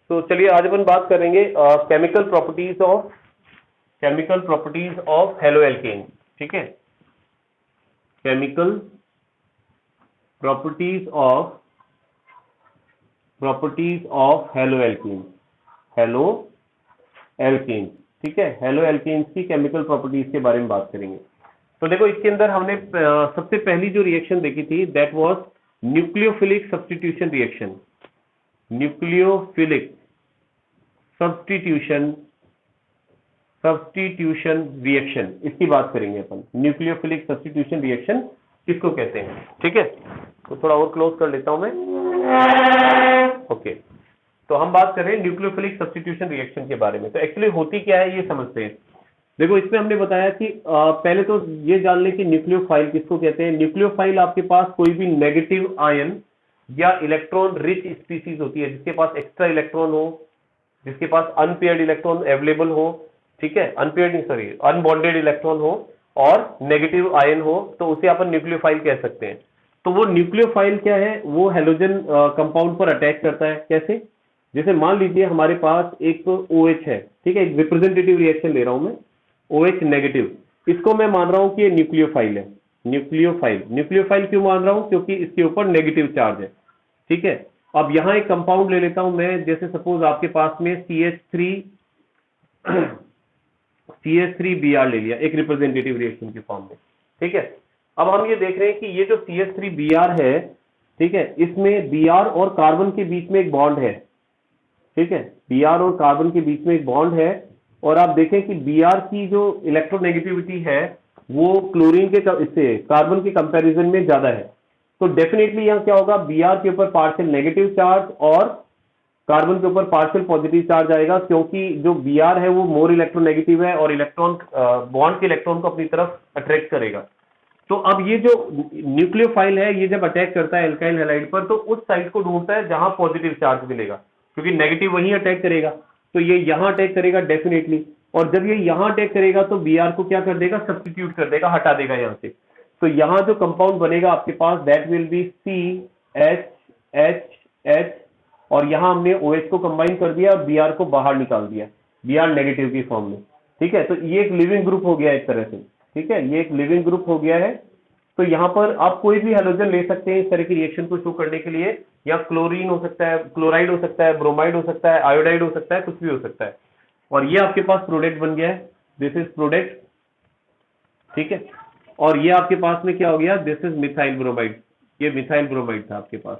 तो चलिए आज अपन बात करेंगे chemical properties of halo alkane. ठीक है, chemical properties of halo alkane. ठीक है, हेलो एल्केन्स की केमिकल प्रॉपर्टीज के बारे में बात करेंगे। तो देखो, इसके अंदर हमने सबसे पहली जो रिएक्शन देखी थी that was nucleophilic substitution reaction. Nucleophilic substitution reaction, इसकी बात करेंगे अपन। न्यूक्लियोफिलिक सब्स्टिट्यूशन रिएक्शन किसको कहते हैं? ठीक है, तो थोड़ा और क्लोज कर लेता हूं मैं। ओके, तो हम बात कर रहे हैं न्यूक्लियोफिलिक सब्स्टिट्यूशन रिएक्शन के बारे में। तो एक्चुअली होती क्या है ये समझते हैं। देखो, इसमें हमने बताया कि पहले तो ये जान लें कि न्यूक्लियोफाइल किसको कहते हैं। न्यूक्लियोफाइल आपके पास कोई भी नेगेटिव आयन या इलेक्ट्रॉन रिच स्पीसीज होती है, जिसके पास एक्स्ट्रा इलेक्ट्रॉन हो, जिसके पास अनपेयर्ड इलेक्ट्रॉन अवेलेबल हो। ठीक है, अनबॉन्डेड इलेक्ट्रॉन हो और नेगेटिव आयन हो, तो उसे अपन न्यूक्लियोफाइल कह सकते हैं। तो वो न्यूक्लियोफाइल क्या है, वो हेलोजन कंपाउंड पर अटैक करता है। कैसे? जैसे मान लीजिए हमारे पास एक OH है। ठीक है, एक रिप्रेजेंटेटिव रिएक्शन ले रहा हूं मैं, OH नेगेटिव। इसको मैं मान रहा हूं कि ये न्यूक्लियोफाइल है। न्यूक्लियोफाइल क्यों मान रहा हूं? क्योंकि इसके ऊपर नेगेटिव चार्ज है। ठीक है, अब यहां एक कंपाउंड ले लेता हूं मैं, जैसे सपोज आपके पास में CH3Br ले लिया, एक रिप्रेजेंटेटिव रिएक्शन के फॉर्म में। ठीक है, अब हम ये देख रहे हैं कि ये जो CH3Br है, ठीक है, इसमें Br और कार्बन के बीच में एक बॉन्ड है। ठीक है, Br और कार्बन के बीच में एक बॉन्ड है, और आप देखें कि Br की जो इलेक्ट्रोनेगेटिविटी है वो क्लोरीन के इससे कार्बन के कंपैरिजन में ज्यादा है। तो डेफिनेटली यहां क्या होगा, Br के ऊपर पार्शियल नेगेटिव चार्ज और कार्बन के ऊपर पार्शियल पॉजिटिव चार्ज आएगा, क्योंकि जो Br है वो मोर इलेक्ट्रोनेगेटिव है और इलेक्ट्रॉन बॉन्ड के इलेक्ट्रॉन को अपनी तरफ अट्रैक्ट करेगा। तो अब ये जो न्यूक्लियोफाइल है, ये जब अटैक करता है एल्काइल हैलाइड पर, तो उस साइड को ढूंढता है जहां पॉजिटिव चार्ज मिलेगा, क्योंकि नेगेटिव वहीं अटैक करेगा। तो ये यहां अटैक करेगा डेफिनेटली, और जब ये यहां अटैक करेगा तो Br को क्या कर देगा, सब्स्टिट्यूट कर देगा, हटा देगा यहां से। तो यहां जो कंपाउंड बनेगा आपके पास दैट विल बी CHHH, और यहां हमने OH को कंबाइन कर दिया और Br को बाहर निकाल दिया, Br नेगेटिव की फॉर्म में। ठीक है, तो ये एक लिविंग ग्रुप हो गया एक तरह से। ठीक है, ये एक लिविंग ग्रुप हो गया है। तो यहां पर आप कोई भी हैलोजन ले सकते हैं इस तरह की रिएक्शन को शो करने के लिए, या क्लोरीन हो सकता है, क्लोराइड हो सकता है, ब्रोमाइड हो सकता है, आयोडाइड हो सकता है, कुछ भी हो सकता है। और ये आपके पास प्रोडक्ट बन गया है, दिस इज प्रोडक्ट। ठीक है, और ये आपके पास में क्या हो गया, दिस इज मिथाइल ब्रोमाइड। ये मिथाइल ब्रोमाइड था आपके पास।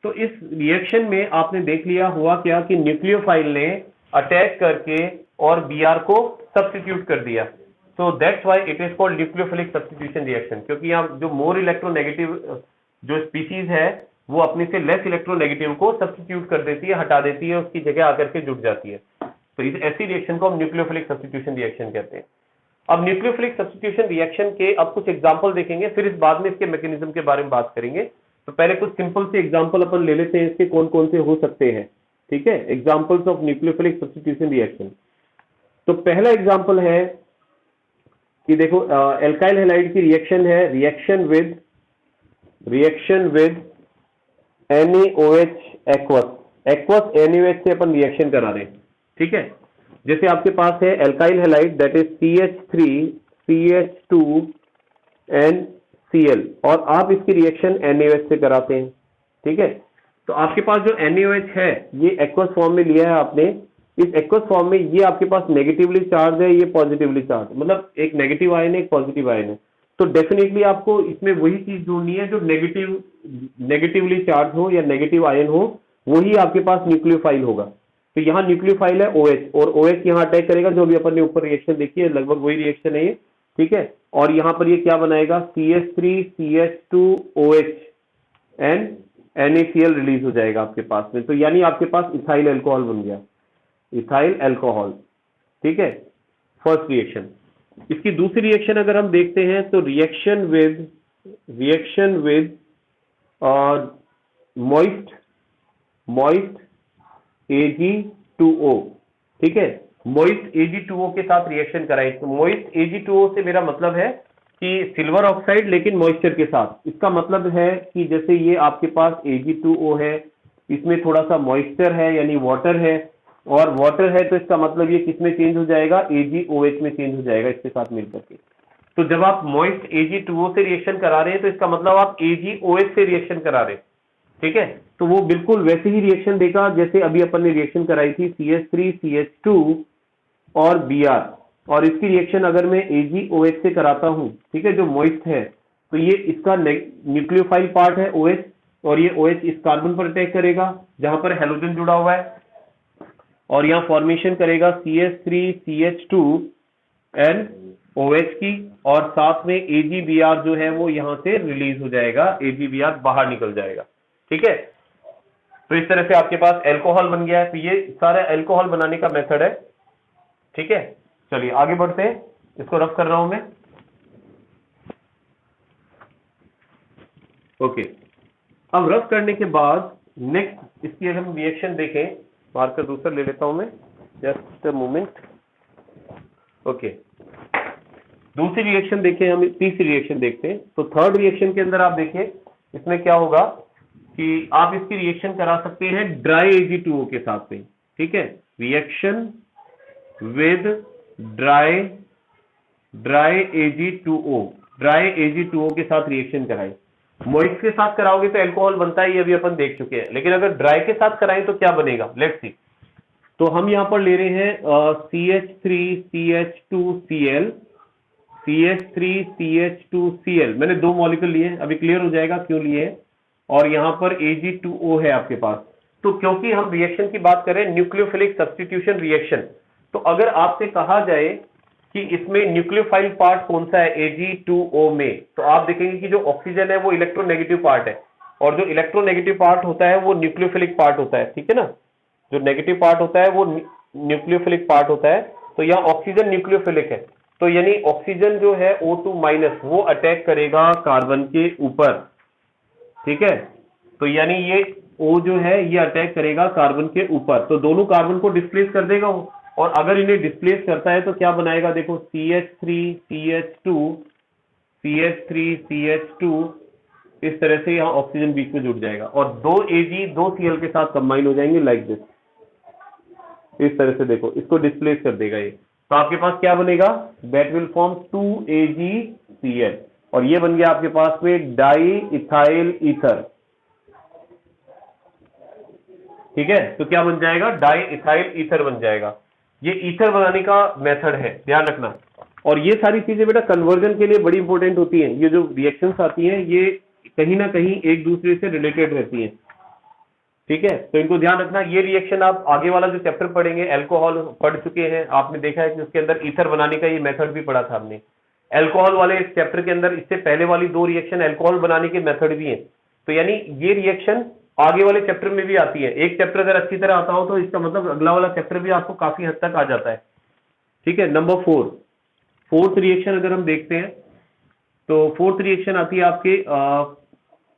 तो इस रिएक्शन में आपने देख लिया हुआ क्या कि न्यूक्लियोफाइल ने अटैक करके और Br को सब्स्टिट्यूट कर दिया। So that's why it is called nucleophilic substitution reaction, क्योंकि यहाँ जो मोर इलेक्ट्रोनेगेटिव जो स्पीसीज है वो अपने से लेस इलेक्ट्रोनेगेटिव को सब्स्टिट्यूट कर देती है, हटा देती है, उसकी जगह आकर के जुट जाती है। तो इस ऐसी रिएक्शन को हम न्यूक्लियोफिलिक सब्स्टिट्यूशन रिएक्शन कहते हैं। अब न्यूक्लियोफिलिक सब्स्टिट्यूशन रिएक्शन के अब कुछ एग्जांपल देखेंगे, फिर इस बाद में इसके मैकेनिज्म के बारे में बात करेंगे। तो पहले कुछ सिंपल से एग्जांपल अपन ले लेते हैं, इसके कौन कौन से हो सकते हैं। ठीक है, examples of nucleophilic substitution reaction. तो पहला एग्जांपल है कि देखो, एल्काइल हैलाइड की रिएक्शन है, reaction with NaOH aqueous NaOH से अपन रिएक्शन करा रहे हैं। ठीक है, जैसे आपके पास है alkyl halide that is CH3CH2NCl, और आप इसकी रिएक्शन NaOH से कराते हैं। ठीक है, तो आपके पास जो NaOH है ये एक्वस फॉर्म में लिया है आपने। इस एक्वस फॉर्म में ये आपके पास नेगेटिवली चार्ज है, ये पॉजिटिवली चार्ज, मतलब एक नेगेटिव आयन है, एक पॉजिटिव आयन है। तो डेफिनेटली आपको इसमें वही चीज ढूंढनी है जो नेगेटिवली चार्ज हो या नेगेटिव आयन हो, वही आपके पास न्यूक्लियोफाइल होगा। तो यहाँ न्यूक्लियोफाइल है OH, और OH यहाँ अटैक करेगा, जो भी अपन ने ऊपर रिएक्शन देखी है लगभग वही रिएक्शन है ये। ठीक है, और यहाँ पर ये क्या बनाएगा, CH3CH2OH एंड NaCl रिलीज हो जाएगा आपके पास में। तो यानी आपके पास इथाइल अल्कोहल बन गया, इथाइल अल्कोहल। ठीक है, फर्स्ट रिएक्शन। इसकी दूसरी रिएक्शन अगर हम देखते हैं तो रिएक्शन विद मॉइस्ट Ag2O। ठीक है, मॉइस्ट Ag2O के साथ रिएक्शन कराएं। तो मॉइस्ट Ag2O से मेरा मतलब है कि सिल्वर ऑक्साइड लेकिन मॉइस्चर के साथ। इसका मतलब है कि जैसे ये आपके पास Ag2O है, इसमें थोड़ा सा मॉइस्चर है यानी वाटर है, और वाटर है तो इसका मतलब ये किसमें चेंज हो जाएगा, AgOH में चेंज हो जाएगा इसके साथ मिलकर के। तो जब आप मॉइस्ट Ag2O से रिएक्शन करा रहे हैं तो इसका मतलब आप AgOH से रिएक्शन करा रहे हैं, ठीक है। तो वो बिल्कुल वैसे ही रिएक्शन देगा जैसे अभी अपन ने रिएक्शन कराई थी CH3CH2 और Br, और इसकी रिएक्शन अगर मैं AgOH से कराता हूं, ठीक है, जो मॉइस्ट है, तो ये इसका न्यूक्लियोफाइल पार्ट है OH, और ये OH इस कार्बन पर अटैक करेगा जहां पर हेलोजन जुड़ा हुआ है, और यहां फॉर्मेशन करेगा CH3CH2 एंड OH की, और साथ में AgBr जो है वो यहां से रिलीज हो जाएगा, AgBr बाहर निकल जाएगा, ठीक है। तो इस तरह से आपके पास एल्कोहल बन गया है। तो ये सारा एल्कोहल बनाने का मेथड है, ठीक है। चलिए आगे बढ़ते हैं, इसको रफ कर रहा हूं मैं। ओके, अब रफ करने के बाद नेक्स्ट इसकी अगर हम रिएक्शन देखें, मार्कर दूसरा ले लेता हूं मैं, जस्ट अ मोमेंट। ओके, दूसरी रिएक्शन देखें, हम तीसरी रिएक्शन देखते हैं। तो थर्ड रिएक्शन के अंदर आप देखिए इसमें क्या होगा कि आप इसकी रिएक्शन करा सकते हैं ड्राई Ag2O के साथ में, ठीक है। Reaction with dry Ag2O, dry Ag2O के साथ रिएक्शन कराएं। मॉइस्ट के साथ कराओगे तो अल्कोहल बनता है, ये अभी अपन देख चुके हैं, लेकिन अगर ड्राई के साथ कराएं तो क्या बनेगा, लेट्स सी। तो हम यहां पर ले रहे हैं CH3CH2Cl, CH3CH2Cl, मैंने दो मॉलिक्यूल लिए, अभी क्लियर हो जाएगा क्यों लिए, और यहां पर Ag2O है आपके पास। तो क्योंकि हम रिएक्शन की बात करें न्यूक्लियोफिलिक सब्स्टिट्यूशन रिएक्शन, तो अगर आपसे कहा जाए कि इसमें न्यूक्लियोफाइल पार्ट कौन सा है Ag2O में, तो आप देखेंगे कि जो ऑक्सीजन है वो इलेक्ट्रोनेगेटिव पार्ट है, और जो इलेक्ट्रोनेगेटिव पार्ट होता है वो न्यूक्लियोफिलिक पार्ट होता है, ठीक है ना। जो नेगेटिव पार्ट होता है वो न्यूक्लियोफिलिक पार्ट होता है। तो यहाँ ऑक्सीजन न्यूक्लियोफिलिक है, तो यानी ऑक्सीजन जो है O2 माइनस वो अटैक करेगा कार्बन के ऊपर, ठीक है। तो यानी ये O जो है ये अटैक करेगा कार्बन के ऊपर, तो दोनों कार्बन को डिस्प्लेस कर देगा वो, और अगर इन्हें डिस्प्लेस करता है तो क्या बनाएगा, देखो CH3CH2 इस तरह से यहाँ ऑक्सीजन बीच में जुड़ जाएगा, और दो Ag दो Cl के साथ कंबाइन हो जाएंगे लाइक दिस, इस तरह से देखो इसको डिस्प्लेस कर देगा ये। तो आपके पास क्या बनेगा, दैट विल फॉर्म 2AgCl, और ये बन गया आपके पास में डाई इथाइल ईथर, ठीक है। तो क्या बन जाएगा, डाई इथाइल ईथर बन जाएगा। ये ईथर बनाने का मेथड है, ध्यान रखना। और ये सारी चीजें बेटा कन्वर्जन के लिए बड़ी इंपॉर्टेंट होती हैं, ये जो रिएक्शंस आती हैं ये कहीं ना कहीं एक दूसरे से रिलेटेड रहती हैं, ठीक है। तो इनको ध्यान रखना। ये रिएक्शन आप आगे वाला जो चैप्टर पढ़ेंगे, अल्कोहल पढ़ चुके हैं, आपने देखा है कि उसके अंदर ईथर बनाने का ये मेथड भी पढ़ा था हमने। अल्कोहल वाले चैप्टर के अंदर इससे पहले वाली दो रिएक्शन अल्कोहल बनाने के मेथड भी हैं। तो यानी ये रिएक्शन आगे वाले चैप्टर में भी आती है। एक चैप्टर अगर अच्छी तरह आता हो तो इसका मतलब अगला वाला चैप्टर भी आपको काफी हद तक आ जाता है, ठीक है। नंबर 4, फोर्थ रिएक्शन अगर हम देखते हैं तो फोर्थ रिएक्शन आती है आपके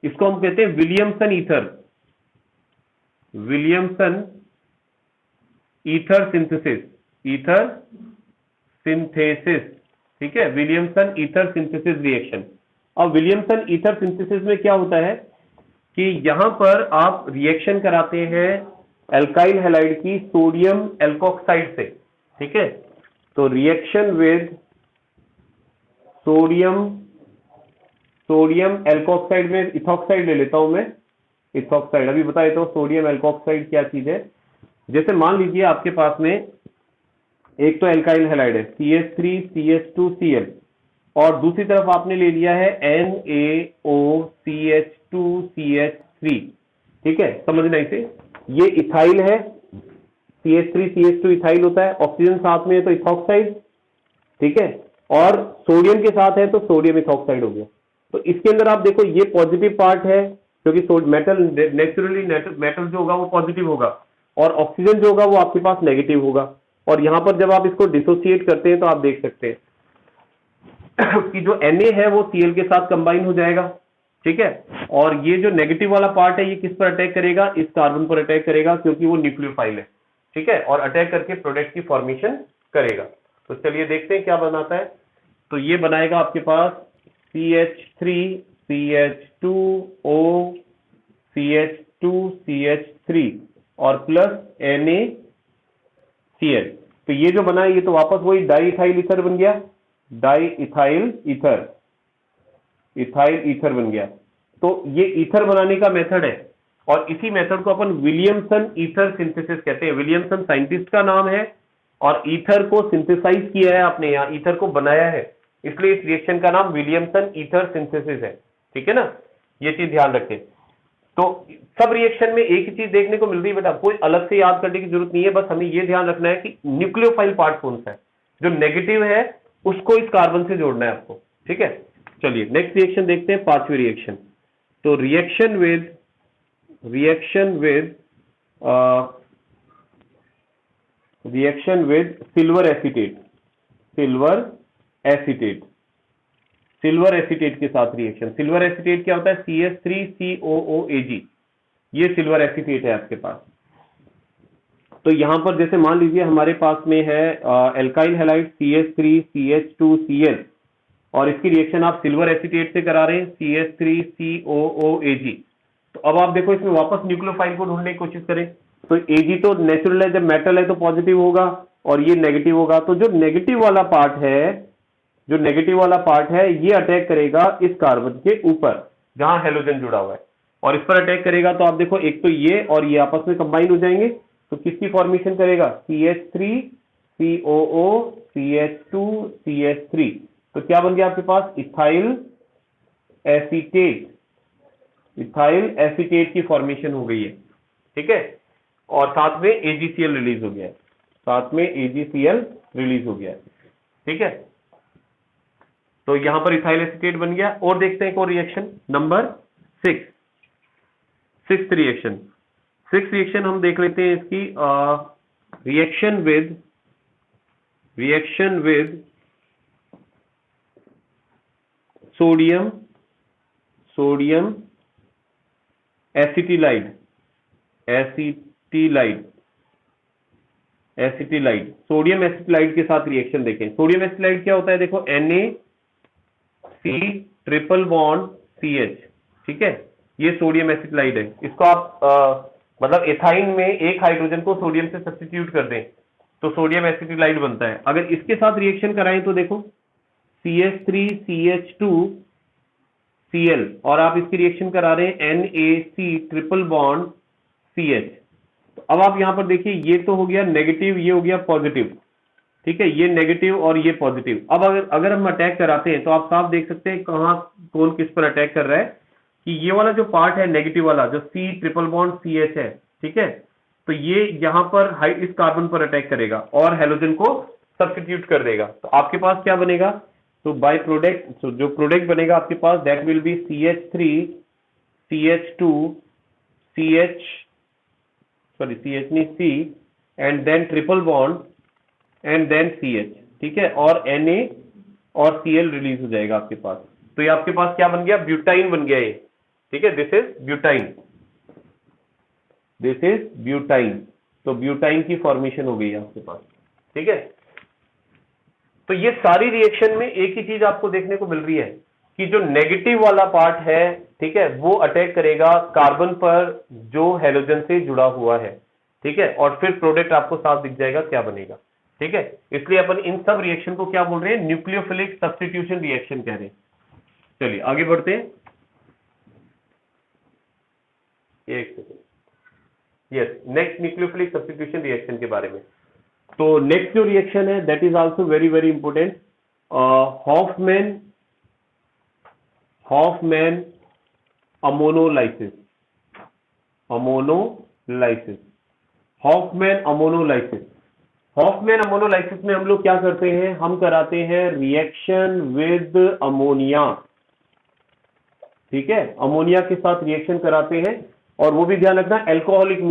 इसको हम कहते हैं Williamson ether, Williamson ether synthesis, ether synthesis, ठीक है, विलियमसन ईथर सिंथेसिस रिएक्शन। अब विलियमसन ईथर सिंथेसिस में क्या होता है कि यहां पर आप रिएक्शन कराते हैं एल्काइल हैलाइड की सोडियम एल्कोक्साइड से, ठीक है। तो रिएक्शन विद सोडियम एल्कोक्साइड में इथॉक्साइड ले लेता हूं मैं, इथॉक्साइड अभी बता देता हूं सोडियम एल्कोक्साइड क्या चीज है। जैसे मान लीजिए आपके पास में एक तो एल्काइल हैलाइड है CH3CH2Cl, और दूसरी तरफ आपने ले लिया है NaOCH2CH3, ठीक है। समझना इसे, ये इथाइल है, CH3CH2 इथाइल होता है, ऑक्सीजन साथ में है तो इथॉक्साइड, ठीक है, और सोडियम के साथ है तो सोडियम इथॉक्साइड हो गया। तो इसके अंदर आप देखो ये पॉजिटिव पार्ट है, क्योंकि मेटल नेचुरली मेटल जो होगा वो पॉजिटिव होगा, और ऑक्सीजन जो होगा वो आपके पास नेगेटिव होगा। और यहां पर जब आप इसको डिसोसिएट करते हैं तो आप देख सकते हैं कि जो Na है वो Cl के साथ कंबाइन हो जाएगा, ठीक है। और ये जो नेगेटिव वाला पार्ट है ये किस पर अटैक करेगा, इस कार्बन पर अटैक करेगा, क्योंकि वो न्यूक्लियोफाइल है, ठीक है, और अटैक करके प्रोडक्ट की फॉर्मेशन करेगा। तो चलिए देखते हैं क्या बनाता है। तो ये बनाएगा आपके पास CH3CH2O CH CH2CH3 और प्लस NaCl। तो ये जो बना है ये तो वापस वही डाई इथाइल ईथर बन गया, di ethyl ether, ethyl ether बन गया। तो ये ईथर बनाने का मेथड है और इसी मेथड को अपन विलियमसन ईथर सिंथेसिस कहते हैं। विलियमसन साइंटिस्ट का नाम है और ईथर को सिंथेसाइज किया है आपने, यहाँ ईथर को बनाया है, इसलिए इस रिएक्शन का नाम विलियमसन ईथर सिंथेसिस है। ठीक है ना, ये चीज ध्यान रखें। तो सब रिएक्शन में एक ही चीज देखने को मिल रही है बेटा, कोई अलग से याद करने की जरूरत नहीं है, बस हमें ये ध्यान रखना है कि न्यूक्लियोफाइल पार्ट कौन सा है, जो नेगेटिव है उसको इस कार्बन से जोड़ना है आपको। ठीक है, चलिए नेक्स्ट रिएक्शन देखते हैं, पांचवी रिएक्शन। तो reaction with silver acetate, silver acetate के साथ रिएक्शन। सिल्वर एसीटेट क्या होता है? CH3COOAg, ये सिल्वर एसीटेट है आपके पास। तो यहां पर जैसे मान लीजिए हमारे पास में है एल्काइल हैलाइड CH3CH2Cl और इसकी रिएक्शन आप सिल्वर एसीटेट से करा रहे हैं CH3COOAg। तो अब आप देखो इसमें वापस न्यूक्लियोफाइल को ढूंढने की कोशिश करें। तो Ag तो नेचुरल है, जब मेटल है तो पॉजिटिव होगा और ये नेगेटिव होगा। तो जो नेगेटिव वाला पार्ट है ये अटैक करेगा इस कार्बन के ऊपर जहां हेलोजन जुड़ा हुआ है और इस पर अटैक करेगा। तो आप देखो एक तो ये और ये आपस में कंबाइन हो जाएंगे, तो किसकी फॉर्मेशन करेगा? CH3COO CH2CH3। तो क्या बन गया आपके पास? इथाइल एसीटेट की फॉर्मेशन हो गई है। ठीक है, और साथ में AgCl रिलीज हो गया है। ठीक है, तो यहां पर इथाइल एसीटेट बन गया। और देखते हैं एक और रिएक्शन, नंबर 6 रिएक्शन हम देख लेते हैं इसकी। Reaction with sodium acetylide, sodium acetylide के साथ रिएक्शन देखें। सोडियम एसिटिलाइड क्या होता है? देखो NaC ट्रिपल बॉन्ड CH। ठीक है, ये सोडियम एसिटिलाइड है। इसको आप मतलब एथाइन में एक हाइड्रोजन को सोडियम से सब्स्टिट्यूट कर दें तो सोडियम एसिटिलाइड बनता है। अगर इसके साथ रिएक्शन कराएं तो देखो CH3CH2Cl और आप इसकी रिएक्शन करा रहे हैं NaC ट्रिपल बॉन्ड CH। तो अब आप यहां पर देखिए, ये तो हो गया नेगेटिव, ये हो गया पॉजिटिव। ठीक है, ये नेगेटिव और ये पॉजिटिव। अब अगर हम अटैक कराते हैं तो आप साफ देख सकते हैं कहां कौन किस पर अटैक कर रहा है, कि ये वाला जो पार्ट है नेगेटिव वाला, जो C ट्रिपल बॉन्ड CH है। ठीक है, तो ये यहां पर इस कार्बन पर अटैक करेगा और हेलोजन को सब्स्टिट्यूट कर देगा। तो आपके पास क्या बनेगा? तो बाय प्रोडक्ट, जो प्रोडक्ट बनेगा आपके पास, दैट विल बी CH नहीं C and then triple bond and then CH। ठीक है, और Na और Cl रिलीज हो जाएगा आपके पास। तो ये आपके पास क्या बन गया? ब्यूटाइन बन गया ये। ठीक है, दिस इज ब्यूटाइन। तो ब्यूटाइन की फॉर्मेशन हो गई आपके पास। ठीक है, तो ये सारी रिएक्शन में एक ही चीज आपको देखने को मिल रही है कि जो नेगेटिव वाला पार्ट है, ठीक है, वो अटैक करेगा कार्बन पर जो हेलोजन से जुड़ा हुआ है। ठीक है, और फिर प्रोडक्ट आपको साफ दिख जाएगा क्या बनेगा। ठीक है, इसलिए अपन इन सब रिएक्शन को क्या बोल रहे हैं? न्यूक्लियोफिलिक सब्स्टिट्यूशन रिएक्शन कह रहे हैं। चलिए आगे बढ़ते हैं। एक second, yes, next nucleophilic substitution reaction के बारे में। तो नेक्स्ट जो रिएक्शन है that is also very very important, Hofmann ammonolysis. Hofmann ammonolysis में हम लोग क्या करते हैं? हम कराते हैं रिएक्शन विद अमोनिया। ठीक है, अमोनिया के साथ रिएक्शन कराते हैं और वो भी ध्यान रखना अल्कोहलिक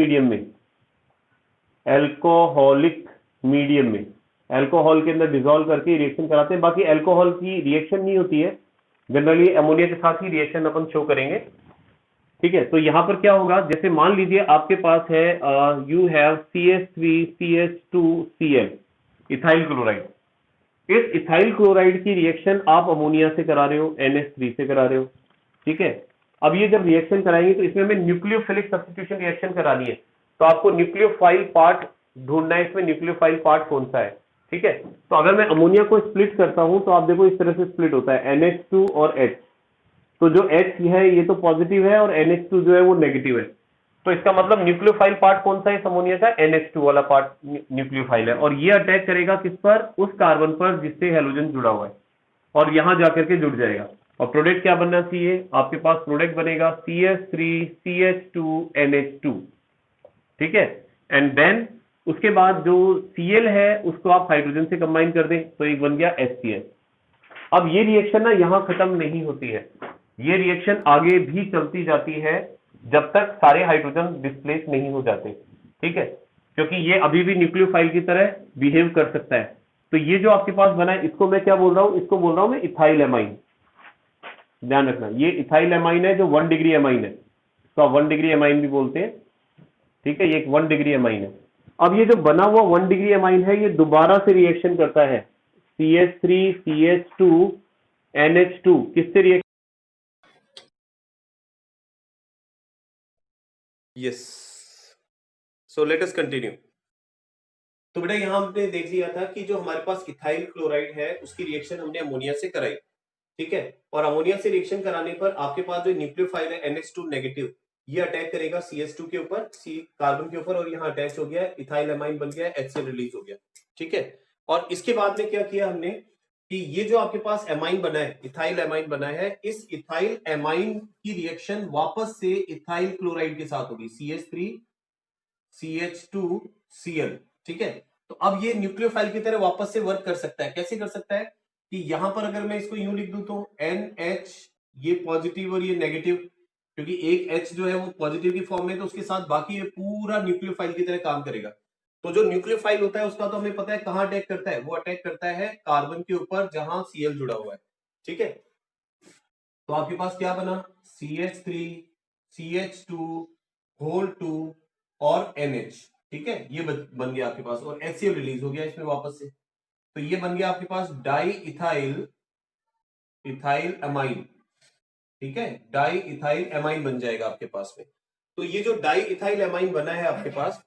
मीडियम में अल्कोहल के अंदर डिसॉल्व करके रिएक्शन कराते हैं। बाकी अल्कोहल की रिएक्शन नहीं होती है, जनरली अमोनिया के साथ ही रिएक्शन अपन शो करेंगे। ठीक है, तो यहां पर क्या होगा? जैसे मान लीजिए आपके पास है you have CH3CH2Cl, ethyl chloride. इस इथाइल क्लोराइड की रिएक्शन आप अमोनिया से करा रहे हो, NH3 से करा रहे हो। ठीक है, अब ये जब रिएक्शन कराएंगे तो इसमें हमें न्यूक्लियोफिलिक सब्स्टिट्यूशन रिएक्शन करानी है, तो आपको न्यूक्लियोफाइल पार्ट ढूंढना है, इसमें न्यूक्लियोफाइल पार्ट कौन सा है। ठीक है, तो अगर मैं अमोनिया को स्प्लिट करता हूं तो आप देखो इस तरह से स्प्लिट होता है NH2 और H। तो जो H है ये तो पॉजिटिव है और NH2 जो है वो नेगेटिव है। तो इसका मतलब न्यूक्लियोफाइल पार्ट कौन सा है इस अमोनिया का, NH2 वाला पार्ट न्यूक्लियोफाइल है, और ये अटैक करेगा किस पर, उस कार्बन पर जिससे हेलोजन जुड़ा हुआ है, और यहां जाकर के जुड़ जाएगा। और प्रोडक्ट क्या बनना चाहिए, आपके पास प्रोडक्ट बनेगा CH3CH2NH2। ठीक है, एंड देन उसके बाद जो Cl है उसको आप हाइड्रोजन से कंबाइन कर दें तो एक बन गया HCl। अब ये रिएक्शन ना यहां खत्म नहीं होती है, ये रिएक्शन आगे भी चलती जाती है जब तक सारे हाइड्रोजन डिस्प्लेस नहीं हो जाते। ठीक है, क्योंकि ये अभी भी न्यूक्लियोफाइल की तरह बिहेव कर सकता है। तो ये जो आपके पास बना है इसको मैं क्या बोल रहा हूं, इसको बोल रहा हूं मैं इथाइल एमाइन। ध्यान रखना ये इथाइल एमाइन है जो 1 डिग्री एमाइन है, तो आप 1 डिग्री एमाइन भी बोलते हैं। ठीक है, ये एक 1 डिग्री एमाइन है। अब ये जो बना हुआ 1 डिग्री एमाइन है ये दोबारा से रिएक्शन करता है CH3CH2NH2 किससे reaction. Yes, so let us continue. तो बेटा यहां हमने देख लिया था कि जो हमारे पास इथाइल क्लोराइड है उसकी रिएक्शन हमने अमोनिया से कराई। ठीक है, और अमोनिया से रिएक्शन कराने पर आपके पास जो न्यूक्लियोफाइल है NH2 नेगेटिव, ये अटैक करेगा CH2 के ऊपर, सी कार्बन के ऊपर, और यहाँ अटैच हो गया, इथाइल एमाइन बन गया, HCl रिलीज हो गया। ठीक है, और इसके बाद में क्या किया हमने कि ये जो आपके पास एमाइन बना है, इथाइल एमाइन बना है, इस इथाइल एमाइन की रिएक्शन वापस से इथाइल क्लोराइड के साथ होगी, CH3CH2Cl। ठीक है, तो अब ये न्यूक्लियोफाइल की तरह वापस से वर्क कर सकता है। कैसे कर सकता है कि यहां पर अगर मैं इसको यूं लिख दूं तो NH, ये पॉजिटिव और ये नेगेटिव, क्योंकि एक H जो है वो पॉजिटिव की फॉर्म में, तो उसके साथ बाकी ये पूरा न्यूक्लियोफाइल की तरह काम करेगा। तो जो न्यूक्लियोफाइल होता है उसका तो हमें पता है कहां अटैक करता है, वो अटैक करता है कार्बन के ऊपर जहां Cl जुड़ा हुआ है। ठीक है, तो आपके पास क्या बना, CH3CH2 और NH। ठीक है, ये बन गया आपके पास, और HCl रिलीज हो गया इसमें वापस से। तो ये बन गया आपके पास डाई इथाइल एमाइन। ठीक है, डाई इथाइल एमाइन बन जाएगा आपके पास में। तो ये जो डाई इथाइल एमाइन बना है आपके पास,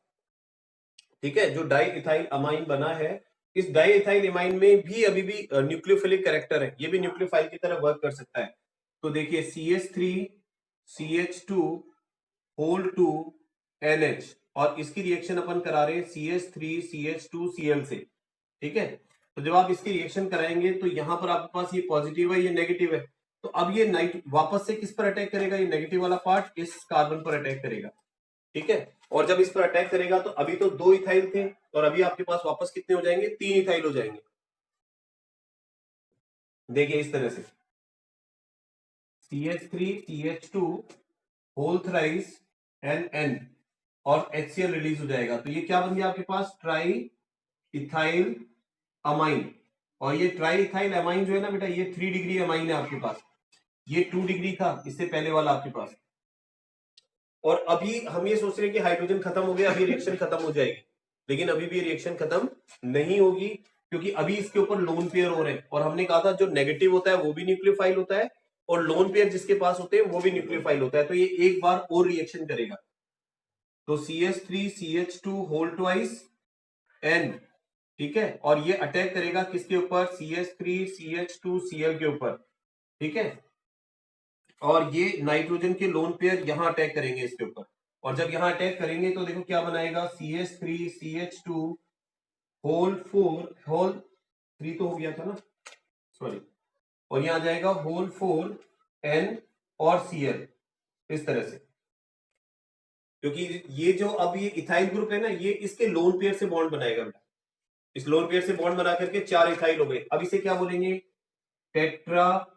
ठीक है, जो डाई इथाइल अमाइन बना है, इस डाई इथाइल एमाइन में भी अभी भी न्यूक्लियोफिलिक कैरेक्टर है, ये भी न्यूक्लियोफाइल की तरह वर्क कर सकता है। तो देखिए CH3CH2 और इसकी रिएक्शन अपन करा रहे हैं CH3CH2Cl से। ठीक है, तो जब आप इसकी रिएक्शन कराएंगे तो यहां पर आपके पास ये पॉजिटिव है, ये नेगेटिव है, तो अब ये वापस से किस पर अटैक करेगा, ये नेगेटिव वाला पार्ट इस कार्बन पर अटैक करेगा। ठीक है, और जब इस पर अटैक करेगा तो अभी तो 2 इथाइल थे, और अभी आपके पास वापस कितने हो जाएंगे, 3 इथाइल हो जाएंगे। देखिए इस तरह से CH3CH2 होल थ्राइस N और HCl रिलीज हो जाएगा। तो ये क्या बन गया आपके पास, ट्राई इथाइल अमाइन। और ये ट्राई इथाइल अमाइन जो है ना बेटा, ये 3 डिग्री अमाइन है आपके पास, ये 2 डिग्री था इससे पहले वाला आपके पास। और अभी हम ये सोच रहे हैं कि हाइड्रोजन खत्म हो गया, अभी रिएक्शन खत्म हो जाएगी, लेकिन अभी भी रिएक्शन खत्म नहीं होगी, क्योंकि अभी इसके ऊपर लोन पेयर हो रहे हैं, और हमने कहा था जो नेगेटिव होता है वो भी न्यूक्लियोफाइल होता है, और लोन पेयर जिसके पास होते हैं वो भी न्यूक्लियोफाइल होता है। तो ये एक बार और रिएक्शन करेगा, तो CH3CH2 होल ट्वाइस N। ठीक है, और ये अटैक करेगा किसके ऊपर, CH3CH2Cl के ऊपर। ठीक है, और ये नाइट्रोजन के लोन पेयर यहां अटैक करेंगे इसके ऊपर, और जब यहां अटैक करेंगे तो देखो क्या बनाएगा, CH3CH2 होल 3 तो हो गया था ना, सॉरी, और यहां आ जाएगा होल 4 N और Cl इस तरह से, क्योंकि ये जो अब ये इथाइल ग्रुप है ना, ये इसके लोन पेयर से बॉन्ड बनाएगा बेटा, इस लोन पेयर से बॉन्ड बना करके 4 इथाइल हो गए। अब इसे क्या बोलेंगे, टेट्रा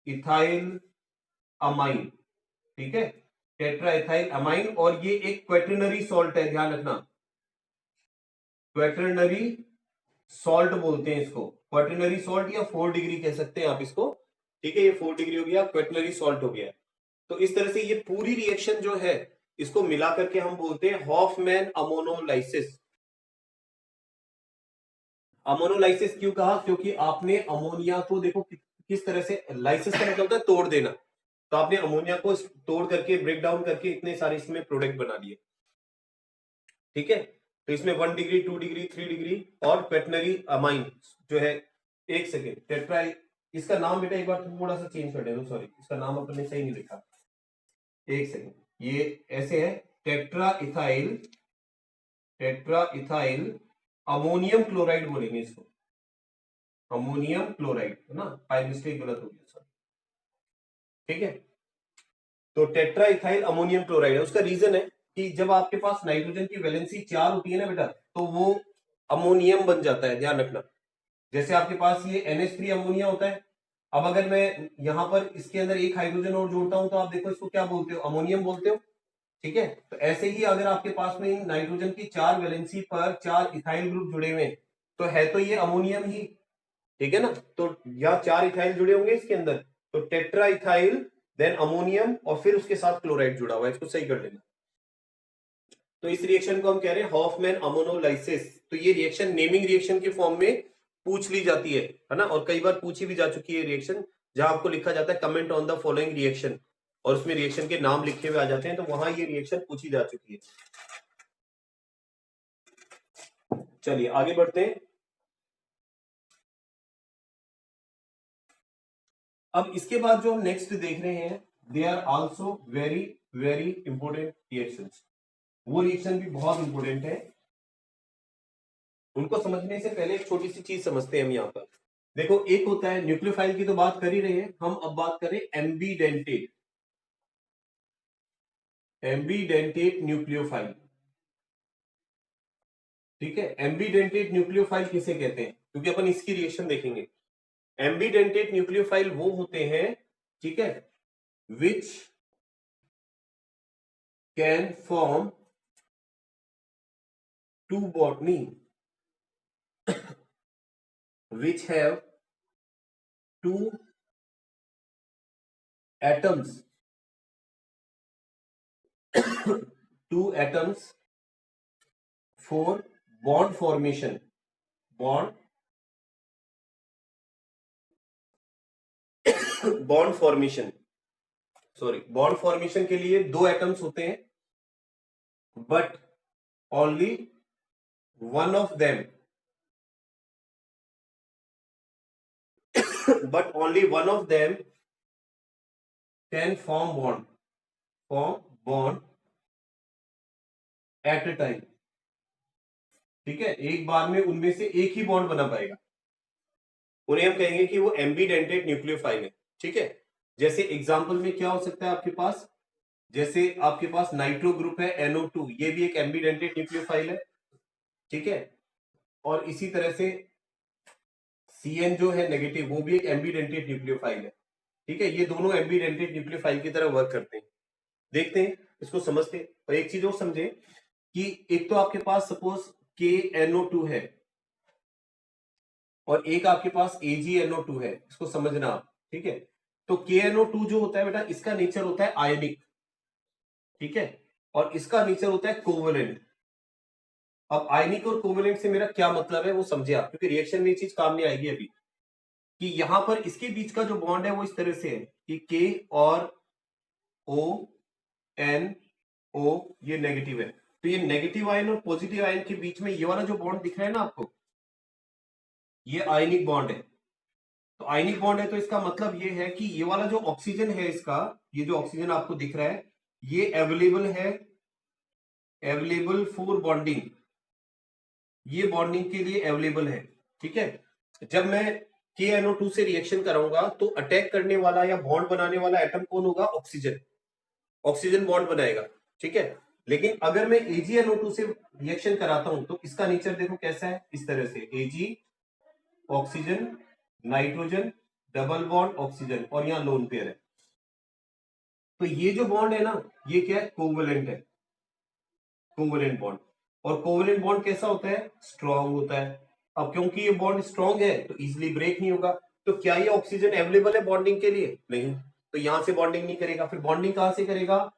इथाइल अमाइन। ठीक है, टेट्रा इथाइल अमाइन, और ये एक क्वेटरनरी सॉल्ट है, ध्यान रखना, क्वेटरनरी सॉल्ट बोलते हैं इसको, क्वेटरनरी सॉल्ट या 4 डिग्री कह सकते हैं आप इसको। ठीक है, ये 4 डिग्री हो गया, क्वेटरनरी सॉल्ट हो गया। तो इस तरह से ये पूरी रिएक्शन जो है इसको मिला करके हम बोलते हैं हॉफमैन अमोनोलाइसिस। अमोनोलाइसिस क्यों कहा, क्योंकि आपने अमोनिया को देखो किस तरह से, लाइसिस का मतलब होता है तोड़ देना, तो आपने अमोनिया को तोड़ करके ब्रेक डाउन करके इतने सारे इसमें प्रोडक्ट बना लिए, ठीक है। तो इसमें 1 डिग्री 2 डिग्री 3 डिग्री और क्वेटनरी अमाइन जो है, एक सेकेंड, टेट्रा, इसका नाम बेटा एक बार थोड़ा सा चेंज कर दो, सॉरी इसका नाम अपने सही नहीं लिखा, एक सेकेंड, ये ऐसे है tetra ethyl, tetra ethyl ammonium chloride बोलेंगे इसको, अमोनियम क्लोराइड है ना, बाय मिस्टेक गलत हो गया सर, ठीक है। तो टेट्रा इथाइल अमोनियम क्लोराइड है, उसका रीजन है कि जब आपके पास नाइट्रोजन की वैलेंसी 4 होती है ना बेटा, तो वो अमोनियम बन जाता है, ध्यान रखना। जैसे आपके पास ये NH3 अमोनिया होता है, अब अगर मैं यहां पर इसके अंदर एक हाइड्रोजन और जोड़ता हूं तो आप देखो इसको क्या बोलते हो, अमोनियम बोलते हो, ठीक है। तो ऐसे ही अगर आपके पास में नाइट्रोजन की 4 वैलेंसी पर 4 इथाइल ग्रुप जुड़े हुए हैं, तो है तो ये अमोनियम ही, ठीक है ना। तो यहाँ 4 इथाइल जुड़े होंगे इसके अंदर, तो टेट्रा इथाइल देन अमोनियम और फिर उसके साथ क्लोराइड जुड़ा हुआ है, इसको सही कर लेना। तो इस रिएक्शन को हम कह रहे हैं हॉफमैन अमोनोलाइसिस। तो ये रिएक्शन नेमिंग रिएक्शन के फॉर्म में पूछ ली जाती है ना, और कई बार पूछी भी जा चुकी है रिएक्शन, जहां आपको लिखा जाता है comment on the following reaction, और उसमें रिएक्शन के नाम लिखे हुए आ जाते हैं, तो वहां ये रिएक्शन पूछी जा चुकी है। चलिए आगे बढ़ते हैं। अब इसके बाद जो हम नेक्स्ट देख रहे हैं, they are also very very important reactions. वो रिएक्शन भी बहुत इंपोर्टेंट है, उनको समझने से पहले एक छोटी सी चीज समझते हैं हम यहाँ पर। देखो एक होता है न्यूक्लियोफाइल की, तो बात कर ही रहे हैं हम, अब बात करें एम्बीडेंटेट, एम्बीडेंटेट न्यूक्लियोफाइल, ठीक है। एम्बीडेंटेट न्यूक्लियोफाइल किसे कहते हैं, क्योंकि अपन इसकी रिएक्शन देखेंगे। एम्बीडेंटेट न्यूक्लियोफाइल वो होते हैं, ठीक है, which can form to botany which have two atoms two atoms for bond formation, bond formation, sorry, bond formation के लिए 2 एटम्स होते हैं, but only one of them but only one of them can form bond at a time, ठीक है। एक बार में उनमें से एक ही बॉन्ड बना पाएगा, उन्हें हम कहेंगे कि वो एम्बीडेंटेट न्यूक्लियोफाइल है, ठीक है। जैसे एग्जांपल में क्या हो सकता है आपके पास, जैसे आपके पास नाइट्रो ग्रुप है NO2, ये भी एक एम्बीडेंटेट न्यूक्लियोफाइल है, ठीक है। और इसी तरह से CN जो है नेगेटिव, वो भी एक एम्बीडेंटेट न्यूक्लियोफाइल है, ठीक है। ये दोनों एम्बीडेंटेट न्यूक्लियोफाइल की तरह वर्क करते हैं। देखते हैं, इसको समझते हैं। और एक चीज और समझे कि एक तो आपके पास सपोज KNO2 है और एक आपके पास AgNO2 है, इसको समझना आप, ठीक है। तो KNO2 जो होता है बेटा, इसका नेचर होता है आयनिक, ठीक है, और इसका नेचर होता है कोवेलेंट। अब आयनिक और कोवेलेंट से मेरा क्या मतलब है वो समझे आप, क्योंकि रिएक्शन में ये चीज काम नहीं आएगी अभी, कि यहां पर इसके बीच का जो बॉन्ड है वो इस तरह से है कि K और ONO ये नेगेटिव है, तो ये नेगेटिव आयन और पॉजिटिव आयन के बीच में ये वाला जो बॉन्ड दिख रहा है ना आपको, ये आयनिक बॉन्ड है। तो आयनिक बॉन्ड है तो इसका मतलब ये है कि ये वाला जो ऑक्सीजन है इसका, ये जो ऑक्सीजन आपको दिख रहा है, ये अवेलेबल है, अवेलेबल फॉर बॉन्डिंग, ये बॉन्डिंग के लिए अवेलेबल है, ठीक है। जब मैं KNO2 से रिएक्शन कराऊंगा तो अटैक करने वाला या बॉन्ड बनाने वाला एटम कौन होगा, ऑक्सीजन, ऑक्सीजन बॉन्ड बनाएगा, ठीक है। लेकिन अगर मैं AgNO2 से रिएक्शन कराता हूं तो इसका नेचर देखो कैसा है, इस तरह से Ag oxygen nitrogen double bond oxygen और यहां लोन पेयर है। तो ये जो बॉन्ड है ना, ये क्या है, कोवेलेंट है, कोवेलेंट बॉन्ड। और कोवेलेंट बॉन्ड कैसा होता है, स्ट्रॉन्ग होता है। अब क्योंकि ये बॉन्ड स्ट्रॉन्ग है तो इजिली ब्रेक नहीं होगा, तो क्या ये ऑक्सीजन अवेलेबल है बॉन्डिंग के लिए, नहीं, तो यहां से बॉन्डिंग नहीं करेगा। फिर बॉन्डिंग कहां से करेगा,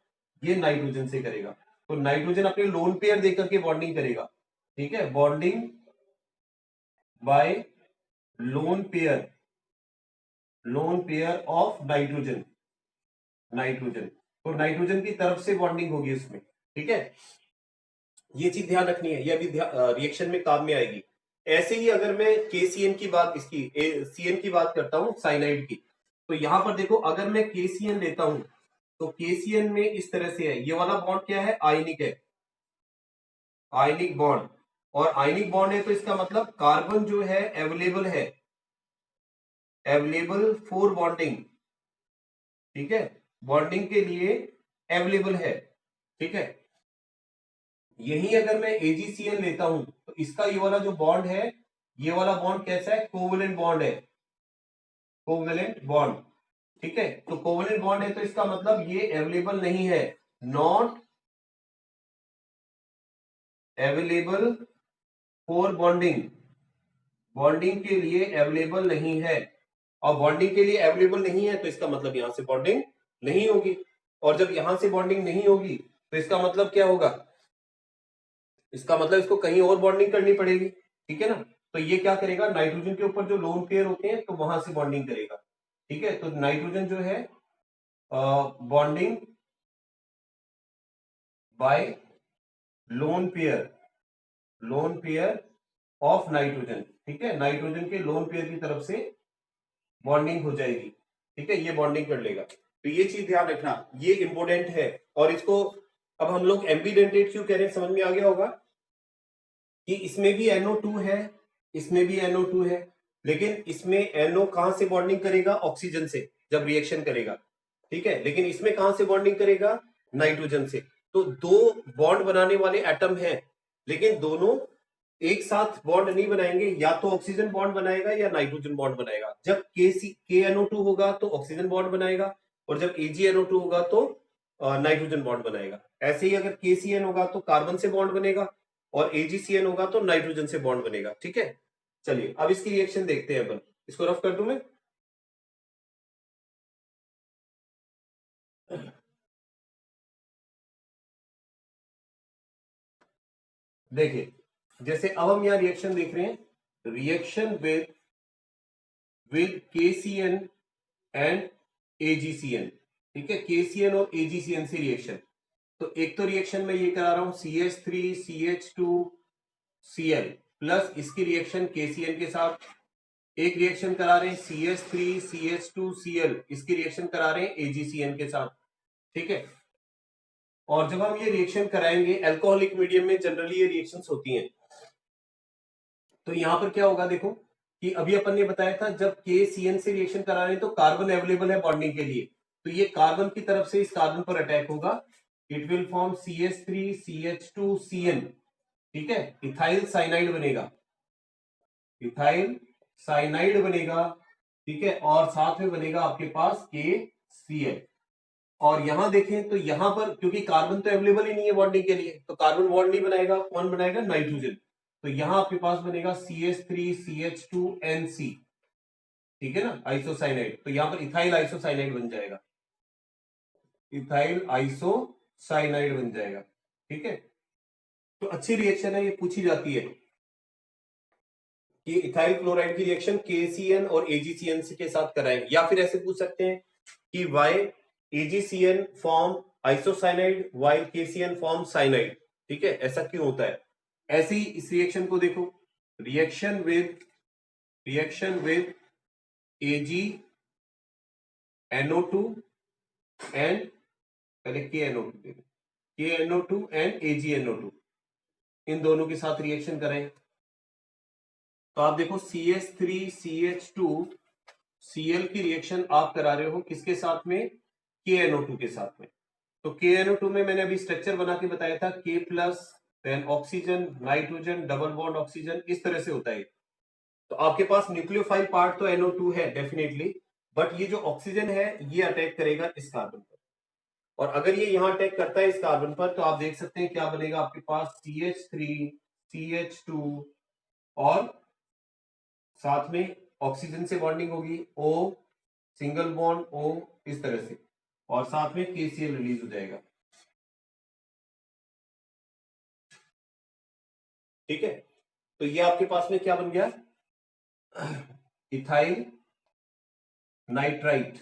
ये नाइट्रोजन से करेगा, तो नाइट्रोजन अपने लोन पेयर देकर के बॉन्डिंग करेगा, ठीक है, bonding bye lone pair of nitrogen, nitrogen, तो नाइट्रोजन की तरफ से बॉन्डिंग होगी उसमें, ठीक है। ये चीज ध्यान रखनी है, ये अभी रिएक्शन में काम में आएगी। ऐसे ही अगर मैं KCN की बात, इसकी CN की बात करता हूं साइनाइड की, तो यहां पर देखो अगर मैं KCN लेता हूं तो KCN में इस तरह से है, ये वाला बॉन्ड क्या है, आयनिक है, आयनिक बॉन्ड। और आयनिक बॉन्ड है तो इसका मतलब कार्बन जो है अवेलेबल है, अवेलेबल फॉर बॉन्डिंग, ठीक है, बॉन्डिंग के लिए अवेलेबल है, ठीक है। यही अगर मैं AgCl लेता हूं तो इसका ये वाला जो बॉन्ड है, ये वाला बॉन्ड कैसा है, कोवलेंट बॉन्ड है, कोवलेंट बॉन्ड, ठीक है। तो कोवलेंट बॉन्ड है तो इसका मतलब ये अवेलेबल नहीं है, not available for bonding, bonding के लिए अवेलेबल नहीं है। और बॉन्डिंग के लिए अवेलेबल नहीं है तो इसका मतलब यहां से बॉन्डिंग नहीं होगी, और जब यहां से बॉन्डिंग नहीं होगी तो इसका मतलब क्या होगा, इसका मतलब इसको कहीं और बॉन्डिंग करनी पड़ेगी, ठीक है ना। तो ये क्या करेगा, नाइट्रोजन के ऊपर जो लोन पेयर होते हैं तो वहां से बॉन्डिंग करेगा, ठीक है। तो नाइट्रोजन जो है bonding bye lone pair, lone pair of nitrogen, ठीक है, नाइट्रोजन के लोन पेयर की तरफ से बॉन्डिंग हो जाएगी, ठीक है, ये बॉन्डिंग कर लेगा। तो ये चीज ध्यान रखना, ये इंपॉर्टेंट है। और इसको अब हम लोग एम्बीडेंटेट क्यों कह रहे हैं, समझ में आ गया होगा कि इसमें भी NO2 है, इसमें भी NO2 है, लेकिन इसमें NO कहां से बॉन्डिंग करेगा, ऑक्सीजन से जब रिएक्शन करेगा, ठीक है, लेकिन इसमें कहां से बॉन्डिंग करेगा, नाइट्रोजन से। तो दो बॉन्ड बनाने वाले एटम हैं, लेकिन दोनों एक साथ बॉन्ड नहीं बनाएंगे, या तो ऑक्सीजन बॉन्ड बनाएगा या नाइट्रोजन बॉन्ड बनाएगा। जब KNO2 होगा तो ऑक्सीजन बॉन्ड बनाएगा, और जब AgNO2 होगा तो नाइट्रोजन बॉन्ड बनाएगा। ऐसे ही अगर KCN होगा तो कार्बन से बॉन्ड बनेगा, और AgCN होगा तो नाइट्रोजन से बॉन्ड बनेगा, ठीक है। चलिए अब इसकी रिएक्शन देखते हैं अपन, इसको रफ कर दूं मैं। देखिए, जैसे अब हम यहां रिएक्शन देख रहे हैं, reaction with KCN and AgCN, ठीक है, KCN और AgCN से रिएक्शन। तो एक तो रिएक्शन में ये करा रहा हूं CH3CH2Cl प्लस इसकी रिएक्शन KCN के साथ, एक रिएक्शन करा रहे हैं CH3CH2Cl, इसकी रिएक्शन करा रहे हैं AgCN के साथ, ठीक है। और जब हम ये रिएक्शन कराएंगे अल्कोहलिक मीडियम में जनरली ये रिएक्शंस होती हैं, तो यहां पर क्या होगा, देखो कि अभी अपन ने बताया था जब KCN से रिएक्शन करा रहे हैं तो कार्बन अवेलेबल है बॉन्डिंग के लिए, तो ये कार्बन की तरफ से इस कार्बन पर अटैक होगा, इट विल फॉर्म CH3CH2CN, ठीक है, इथाइल साइनाइड बनेगा, इथाइल साइनाइड बनेगा, ठीक है, और साथ में बनेगा आपके पास KCl। और यहां देखें तो यहां पर क्योंकि कार्बन तो अवेलेबल ही नहीं है बॉन्डिंग के लिए, तो कार्बन बॉन्ड नहीं बनाएगा, कौन बनाएगा, नाइट्रोजन। तो यहां आपके पास बनेगा CH3CH2NC, ठीक है ना, आइसोसाइनाइड। तो यहां पर इथाइल आइसोसाइनाइड बन जाएगा, इथाइल आइसोसाइनाइड बन जाएगा, ठीक है। तो अच्छी रिएक्शन है, ये पूछी जाती है कि इथाइल क्लोराइड की रिएक्शन KCN और AgCN के साथ कराएं, या फिर ऐसे पूछ सकते हैं कि why AgCN form isocyanide while KCN form cyanide, ठीक है, ऐसा क्यों होता है। ऐसे ही इस रिएक्शन को देखो, रिएक्शन विद AgNO2 एंड पहले KNO2 एंड AgNO2, इन दोनों के साथ रिएक्शन करें तो आप देखो CH3CH2Cl की रिएक्शन आप करा रहे हो किसके साथ में, KNO2 के साथ में। तो KNO2 में मैंने अभी स्ट्रक्चर बना के बताया था, K plus then oxygen nitrogen double bond oxygen, इस तरह से होता है। तो आपके पास न्यूक्लियोफाइल पार्ट तो NO2 है डेफिनेटली, बट ये जो ऑक्सीजन है ये अटैक करेगा इस कार्बन पर, और अगर ये यहां अटैक करता है इस कार्बन पर तो आप देख सकते हैं क्या बनेगा आपके पास, CH3CH2 और साथ में ऑक्सीजन से बॉन्डिंग होगी O, सिंगल बॉन्ड O, इस तरह से, और साथ में KCl रिलीज हो जाएगा, ठीक है। तो ये आपके पास में क्या बन गया, इथाइल नाइट्राइट,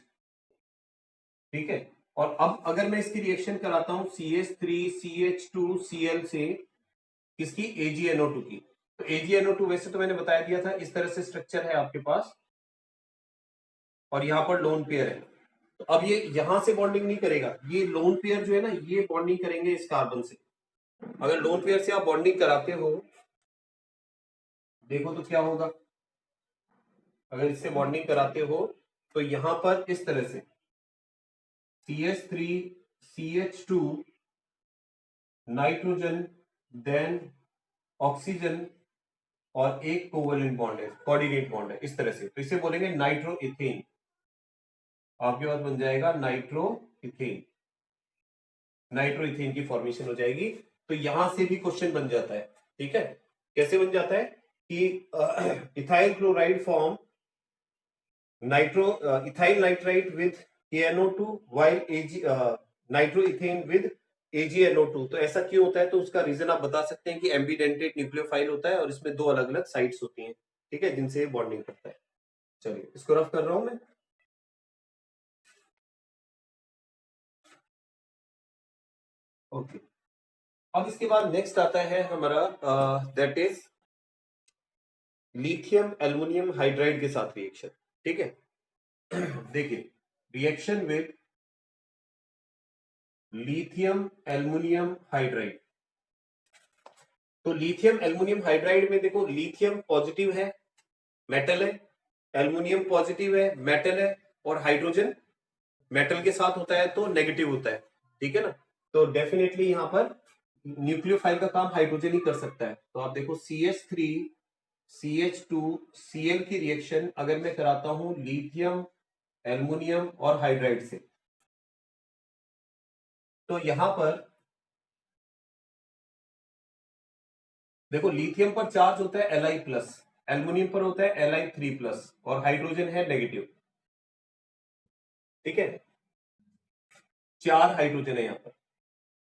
ठीक है, और अब अगर मैं इसकी रिएक्शन कराता हूं CH3CH2Cl से किसकी, AgNO2 की, तो AgNO2 वैसे तो मैंने बता दिया था इस तरह से स्ट्रक्चर है आपके पास, और यहां पर लोन पेयर है। तो अब ये यहां से बॉन्डिंग नहीं करेगा, ये लोन पेयर जो है ना ये बॉन्डिंग करेंगे इस कार्बन से। अगर लोन पेयर से आप बॉन्डिंग कराते हो, देखो तो क्या होगा, अगर इससे बॉन्डिंग कराते हो तो यहां पर इस तरह से CH3CH2 नाइट्रोजन देन ऑक्सीजन और एक कोवेलेंट बॉन्ड है, कोऑर्डिनेट बॉन्ड है इस तरह से, तो इसे बोलेंगे नाइट्रो इथेन। आपके पास बन जाएगा नाइट्रो इथेन, नाइट्रो इथेन की फॉर्मेशन हो जाएगी। तो यहां से भी क्वेश्चन बन जाता है, ठीक है, कैसे बन जाता है कि ethyl chloride form ethyl nitrite with KNO2 while nitro ethane with AgNO2। तो ऐसा क्यों होता है, तो उसका रीजन आप बता सकते हैं कि एम्बीडेंटेड न्यूक्लियोफाइल होता है और इसमें दो अलग अलग साइट्स होती हैं, ठीक है, जिनसे बॉन्डिंग करता है। चलिए इसको रफ कर रहा हूं मैं। ओके, अब इसके बाद नेक्स्ट आता है हमारा that is lithium aluminium hydride के साथ रिएक्शन, ठीक है। देखिए, reaction with lithium aluminium hydride, तो लिथियम एल्युमिनियम हाइड्राइड में देखो लिथियम पॉजिटिव है, मेटल है, एल्युमिनियम पॉजिटिव है, मेटल है, और हाइड्रोजन मेटल के साथ होता है तो नेगेटिव होता है, ठीक है ना। तो डेफिनेटली यहां पर न्यूक्लियोफाइल का काम हाइड्रोजन ही कर सकता है। तो आप देखो CH3CH2Cl की रिएक्शन अगर मैं कराता हूं लिथियम एल्युमिनियम और हाइड्राइड से, तो यहां पर देखो लिथियम पर चार्ज होता है Li+, एल्युमिनियम पर होता है Li3+, और हाइड्रोजन है नेगेटिव, ठीक है, 4 हाइड्रोजन है यहां पर।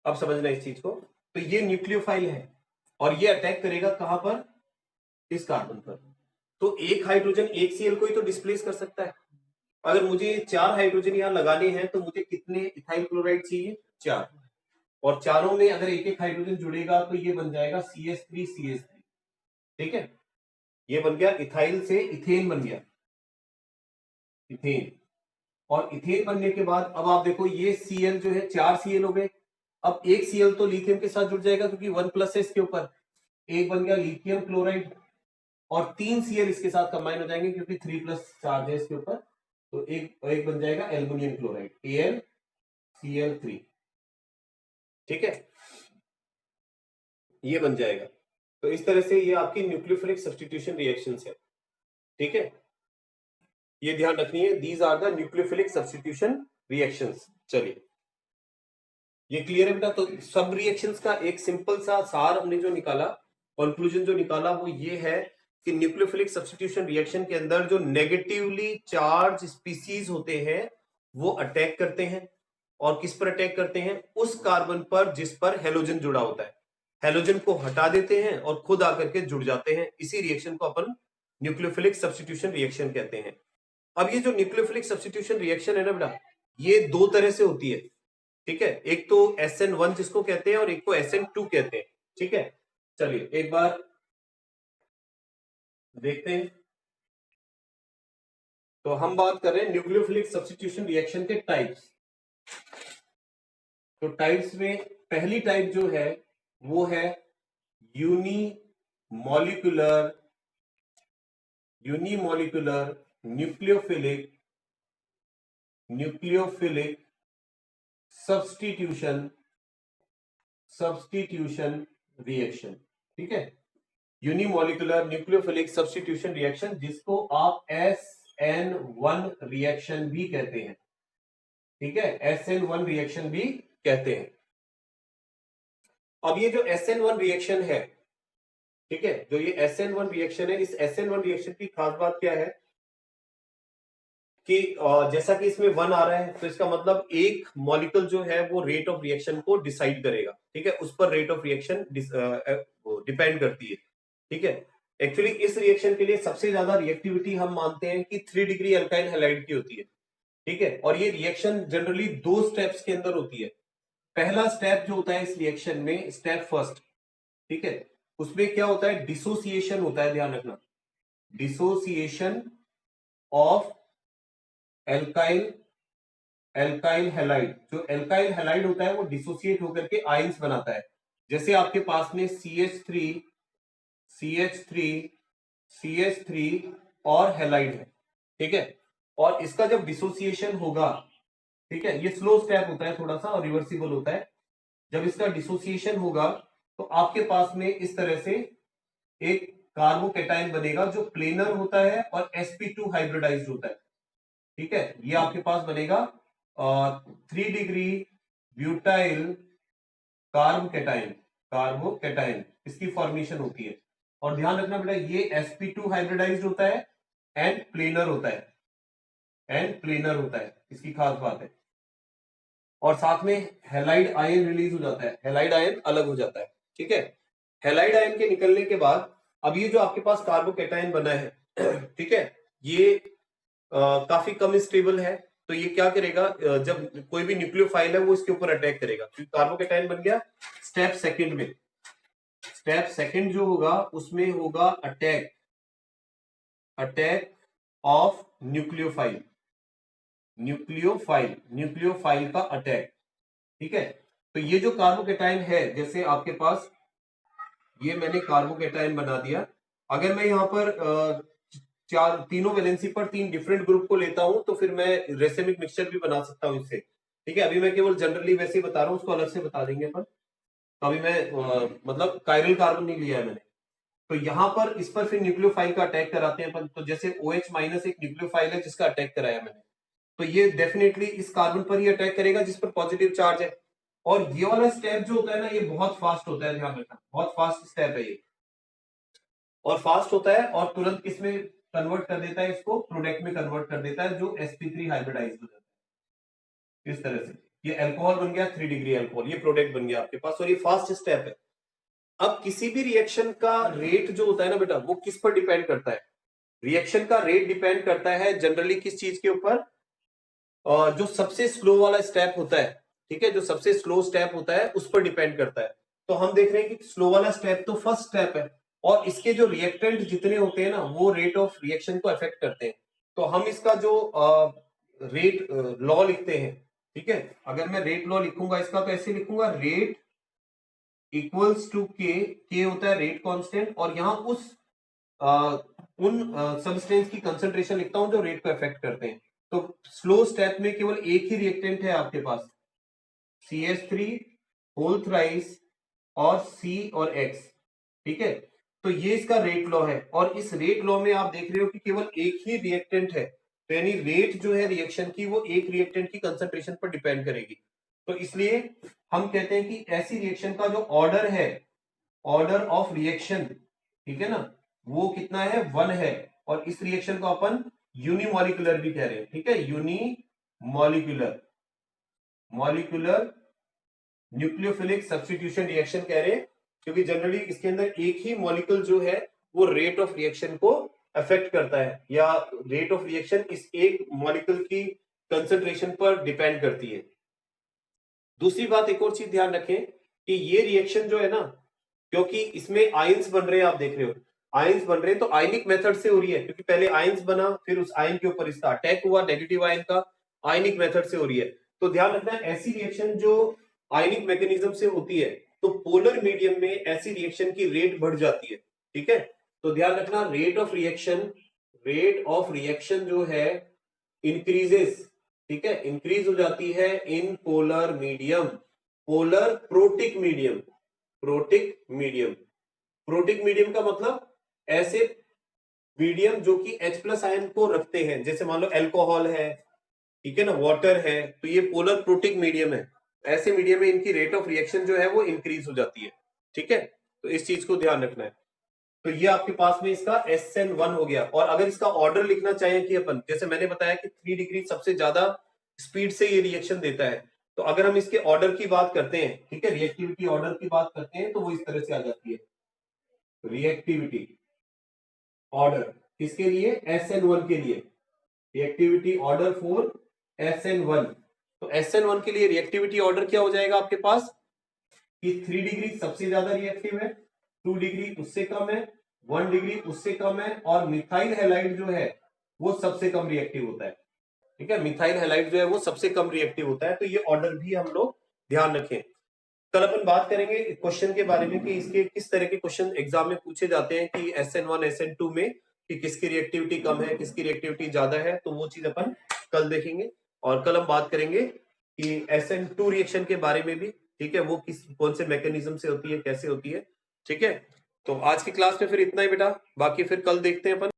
अब समझना इस चीज को, तो ये न्यूक्लियोफाइल है और ये अटैक करेगा कहां पर, इस कार्बन पर। तो एक हाइड्रोजन एक Cl को ही तो डिस्प्लेस कर सकता है। अगर मुझे 4 हाइड्रोजन यहां लगाने हैं तो मुझे कितने इथाइल क्लोराइड चाहिए, 4, और चारों में अगर एक एक हाइड्रोजन जुड़ेगा तो ये बन जाएगा CH3CH3, ठीक है, ये बन गया इथाइल से इथेन बन गया, इथेन। और इथेन बनने के बाद अब आप देखो ये Cl जो है 4 Cl हो गए, अब एक Cl तो लिथियम के साथ जुड़ जाएगा क्योंकि 1+ है इसके ऊपर, एक बन गया लिथियम क्लोराइड, और 3 Cl इसके साथ कंबाइन हो जाएंगे क्योंकि 3+ चार्ज है इसके ऊपर, तो एक बन जाएगा एल्युमिनियम क्लोराइड AlCl3, ठीक है, ये बन जाएगा। तो इस तरह से ये आपकी न्यूक्लियोफिलिक सब्स्टिट्यूशन रिएक्शंस है, ठीक है, ये ध्यान रखनी है, these are the nucleophilic substitution reactions. चलिए ये क्लियर है बेटा। तो सब रिएक्शंस का एक सिंपल सा सार हमने जो निकाला, कंक्लूजन जो निकाला वो ये है कि न्यूक्लियोफिलिक सब्स्टिट्यूशन रिएक्शन के अंदर जो नेगेटिवली चार्ज स्पीसीज होते हैं वो अटैक करते हैं, और किस पर अटैक करते हैं, उस कार्बन पर जिस पर हेलोजन जुड़ा होता है, हेलोजन को हटा देते हैं और खुद आकर के जुड़ जाते हैं। इसी रिएक्शन को अपन न्यूक्लियोफिलिक सब्स्टिट्यूशन रिएक्शन कहते हैं। अब ये जो न्यूक्लियोफिलिक सब्स्टिट्यूशन रिएक्शन है ना बेटा, ये दो तरह से होती है, ठीक है, एक तो SN1 जिसको कहते हैं और एक को SN2 कहते हैं, ठीक है। चलिए एक बार देखते हैं। तो हम बात कर रहे हैं न्यूक्लियोफिलिक सब्स्टिट्यूशन रिएक्शन के टाइप्स। तो टाइप्स में पहली टाइप जो है वो है यूनिमोलिकुलर न्यूक्लियोफिलिक सब्स्टिट्यूशन रिएक्शन, ठीक है, यूनिमोलिकुलर न्यूक्लियोफिलिक सब्स्टिट्यूशन रिएक्शन, जिसको आप SN1 रिएक्शन भी कहते हैं, ठीक है, SN1 रिएक्शन भी कहते हैं। अब ये जो SN1 रिएक्शन है, ठीक है, जो ये SN1 रिएक्शन है, इस SN1 रिएक्शन की खास बात क्या है कि जैसा कि इसमें 1 आ रहा है तो इसका मतलब एक मॉलिक्यूल जो है वो रेट ऑफ रिएक्शन को डिसाइड करेगा, ठीक है, उस पर रेट ऑफ रिएक्शन डिपेंड करती है, ठीक है। एक्चुअली इस रिएक्शन के लिए सबसे ज्यादा रिएक्टिविटी हम मानते हैं कि 3 डिग्री अल्काइल हैलाइड की होती है, ठीक है। और ये रिएक्शन जनरली 2 स्टेप्स के अंदर होती है। पहला स्टेप जो होता है इस रिएक्शन में, स्टेप फर्स्ट, ठीक है, उसमें क्या होता है, डिसोसिएशन होता है, ध्यान रखना, dissociation of alkyl alkyl halide. जो एल्काइल हैलाइड होता है वो डिसोसिएट होकर के आयंस बनाता है। जैसे आपके पास में CH3 CH3 CH3 और हैलाइड है, ठीक है। और इसका जब डिसोसिएशन होगा, ठीक है, ये स्लो स्टेप होता है थोड़ा सा और रिवर्सिबल होता है। जब इसका डिसोसिएशन होगा तो आपके पास में इस तरह से एक कार्बोकेटाइन बनेगा जो प्लेनर होता है और sp2 हाइब्रिडाइज्ड होता है, ठीक है। ये आपके पास बनेगा 3 डिग्री ब्यूटाइल कार्बोकेटाइन, कार्बोकेटाइन इसकी फॉर्मेशन होती है। और ध्यान रखना बेटा, ये sp2 हाइब्रिडाइज्ड होता है एंड प्लेनर होता है, एंड प्लेनर होता है, इसकी खास बात है। और साथ में हैलाइड आयन रिलीज हो जाता है, हैलाइड आयन अलग हो जाता है, ठीक है। हैलाइड आयन के निकलने के बाद अब ये जो आपके पास कार्बोकेटाइन बना है, ठीक है, ये काफी कम स्टेबल है। तो ये क्या करेगा, जब कोई भी न्यूक्लियोफाइल है वो इसके ऊपर अटैक करेगा, क्योंकि कार्बोकेटाइन बन गया। स्टेप सेकंड में, स्टेप सेकंड जो होगा उसमें होगा attack, attack of nucleophile, nucleophile, nucleophile का अटैक, ठीक है। तो ये जो कार्बोकेटाइन है, जैसे आपके पास ये मैंने कार्बोकेटाइन बना दिया। अगर मैं यहाँ पर चार तीनों वैलेंसी पर 3 डिफरेंट ग्रुप को लेता हूं तो फिर मैं रेसेमिक मिक्सचर भी बना सकता हूं इससे, ठीक है। अभी मैं केवल जनरली वैसे ही बता रहा हूं, उसको अलग से बता देंगे अपन। तो अभी मैं मतलब कायरल कार्बन नहीं लिया है मैंने। तो यहाँ पर इस पर फिर न्यूक्लियोफाइल का अटैक कराते हैं अपन। तो जैसे OH माइनस एक न्यूक्लियोफाइल है जिसका अटैक कराया मैंने, तो ये डेफिनेटली इस कार्बन पर ही अटैक करेगा जिस पर पॉजिटिव चार्ज है। और ये वाला स्टेप जो होता है ना, ये बहुत फास्ट होता है, ध्यान रखना, बहुत फास्ट स्टेप है ये, और फास्ट होता है और तुरंत किसमें कन्वर्ट कर देता है, इसको प्रोडक्ट में कन्वर्ट कर देता है जो sp3 हाइब्रिडाइज हो जाता है। इस तरह से ये अल्कोहल बन गया, 3 डिग्री अल्कोहल, ये प्रोडक्ट बन गया आपके पास, और ये फास्ट स्टेप है। अब किसी भी रिएक्शन का रेट जो होता है ना बेटा, वो किस पर डिपेंड करता है, रिएक्शन का रेट डिपेंड करता है जनरली किस चीज के ऊपर, जो सबसे स्लो वाला स्टेप होता है, ठीक है, जो सबसे स्लो स्टेप होता है उस पर डिपेंड करता है। तो हम देख रहे हैं कि स्लो वाला स्टेप तो फर्स्ट स्टेप है, और इसके जो रिएक्टेंट जितने होते हैं ना वो रेट ऑफ रिएक्शन को अफेक्ट करते हैं। तो हम इसका जो रेट लॉ लिखते हैं, ठीक है, अगर मैं रेट लॉ लिखूंगा इसका तो ऐसे लिखूंगा, रेट इक्वल्स टू के होता है रेट कांस्टेंट, और यहां उन सब्सटेंस की कंसंट्रेशन लिखता हूं जो रेट को अफेक्ट करते हैं। तो स्लो स्टेप में केवल एक ही रिएक्टेंट है आपके पास, CH3 होल थ्राइस और C और X, ठीक है। तो ये इसका रेट लॉ है, और इस रेट लॉ में आप देख रहे हो कि केवल एक ही रिएक्टेंट है। तो यानी रेट जो है रिएक्शन की वो एक रिएक्टेंट की कंसंट्रेशन पर डिपेंड करेगी। तो इसलिए हम कहते हैं कि ऐसी रिएक्शन का जो ऑर्डर है, ऑर्डर ऑफ रिएक्शन, ठीक है ना, वो कितना है, 1 है। और इस रिएक्शन को अपन यूनिमॉलिक्यूलर भी कह रहे हैं, ठीक है, unimolecular, molecular nucleophilic substitution reaction कह रहे हैं, क्योंकि जनरली इसके अंदर एक ही मॉलिक्यूल जो है वो रेट ऑफ रिएक्शन को अफेक्ट करता है, या रेट ऑफ रिएक्शन इस एक मॉलिक्यूल की कंसंट्रेशन पर डिपेंड करती है। दूसरी बात, एक और चीज ध्यान रखें कि ये रिएक्शन जो है ना, क्योंकि इसमें आयंस बन रहे हैं, आप देख रहे हो आयंस बन रहे हैं, तो आयनिक मेथड से हो रही है, क्योंकि पहले आयंस बना फिर उस आयन के ऊपर इसका अटैक हुआ, नेगेटिव आयन का, आयनिक मेथड से हो रही है। तो ध्यान रखना, ऐसी रिएक्शन जो आयनिक मैकेनिज्म से होती है तो पोलर मीडियम में ऐसी रिएक्शन की रेट बढ़ जाती है, ठीक है। तो ध्यान रखना, रेट ऑफ रिएक्शन जो है इंक्रीजेस, ठीक है, इंक्रीज हो जाती है in polar medium, polar protic medium, protic medium, protic medium का मतलब ऐसे मीडियम जो कि H+ आयन को रखते हैं, जैसे मान लो अल्कोहल है, ठीक है ना, वाटर है, तो ये पोलर प्रोटिक मीडियम है। ऐसे मीडियम में इनकी रेट ऑफ रिएक्शन जो है वो इंक्रीज हो जाती है, ठीक है। तो इस चीज को ध्यान रखना है। तो ये आपके पास में इसका SN1 हो गया। और अगर इसका ऑर्डर लिखना चाहें कि अपन, जैसे मैंने बताया कि 3 डिग्री सबसे ज्यादा स्पीड से ये रिएक्शन देता है, तो अगर हम इसके ऑर्डर की बात करते हैं, ठीक है, रिएक्टिविटी ऑर्डर की बात करते हैं, तो वो इस तरह से आ जाती है, रिएक्टिविटी ऑर्डर किसके लिए, SN1 के लिए, रिएक्टिविटी ऑर्डर फॉर SN1। तो SN1 के लिए रिएक्टिविटी ऑर्डर क्या हो जाएगा आपके पास कि 3 डिग्री सबसे ज्यादा रिएक्टिव है, 2 डिग्री उससे कम है, 1 डिग्री उससे कम है, और मिथाइल हैलाइड जो है वो सबसे कम रिएक्टिव होता है। ठीक है, मिथाइल हैलाइड जो है वो सबसे कम रिएक्टिव होता है। तो ये ऑर्डर भी हम लोग ध्यान रखें। कल अपन बात करेंगे क्वेश्चन के बारे में कि इसके किस तरह के क्वेश्चन एग्जाम में पूछे जाते हैं कि SN1 SN2 में कि किसकी रिएक्टिविटी कम है, किसकी रिएक्टिविटी ज्यादा है। तो वो चीज अपन कल देखेंगे। और कल हम बात करेंगे कि SN2 रिएक्शन के बारे में भी। ठीक है, वो कौन से मैकेनिज्म से होती है, कैसे होती है। ठीक है, तो आज की क्लास में फिर इतना ही बेटा, बाकी फिर कल देखते हैं अपन।